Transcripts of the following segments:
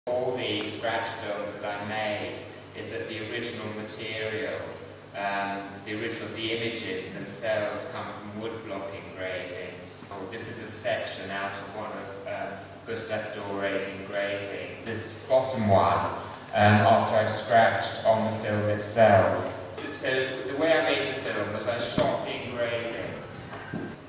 All the scratch films that I made is that the original material, the images themselves come from woodblock engravings. This is a section out of one of Gustave Doré's engravings. This bottom one, after I've scratched on the film itself. So the way I made the film was I shot the engravings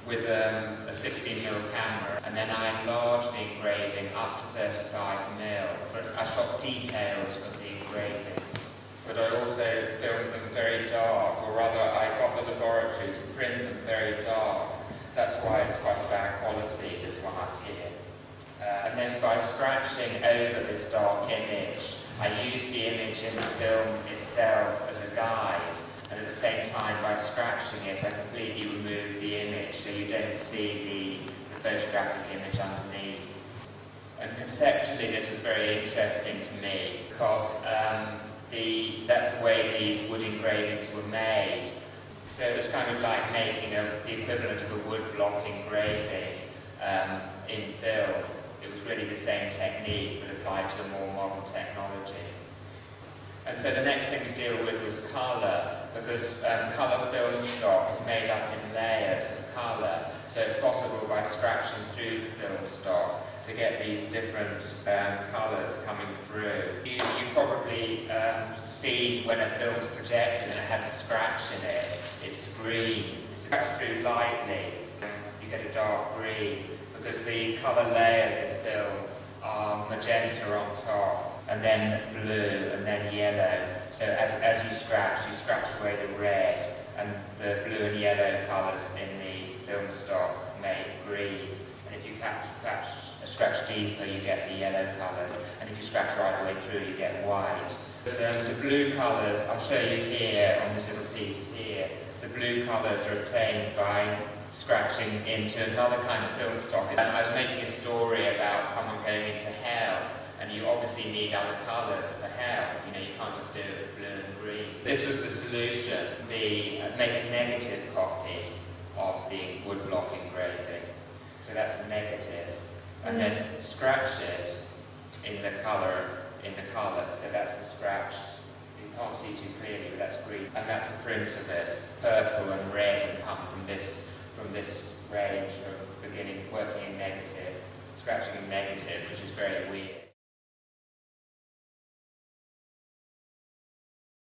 with a 16mm camera, and then I enlarged the engraving up to 35mm. I shot details of the engravings, but I also filmed them very dark, or rather I got the laboratory to print them very dark. That's why it's quite a bad quality, this one up here. And then by scratching over this dark image, I used the image in the film itself as a guide, and at the same time, by scratching it, I completely removed the image, so you don't see the photographic image underneath. And conceptually, this was very interesting to me, because that's the way these wood engravings were made. So it was kind of like making the equivalent of a woodblock engraving in film. It was really the same technique, but applied to a more modern technology. And so the next thing to deal with was colour, because colour film stock is made up in layers of colour, so it's possible by scratching through the film stock to get these different colours coming through. You probably see when a film's projected and it has a scratch in it, it's green. It's scratched through lightly, you get a dark green, because the colour layers in film are magenta on top, and then blue, and then yellow. So as you scratch away the red, and the blue and yellow colours in the film stock make green. And if you scratch deeper, you get the yellow colours, and if you scratch right the way through, you get white. The blue colours, I'll show you here on this little piece here, the blue colours are obtained by scratching into another kind of film stock. I was making a story about someone going into hell, and you obviously need other colours for hell. You know, you can't just do it with blue and green. This was the solution. Make a negative copy of the woodblock engraving. So that's the negative. And then scratch it in the colour. So that's the scratched. You can't see too clearly, but that's green. And that's the print of it. Purple and red have come from this range, from beginning working in negative, scratching in negative, which is very weird.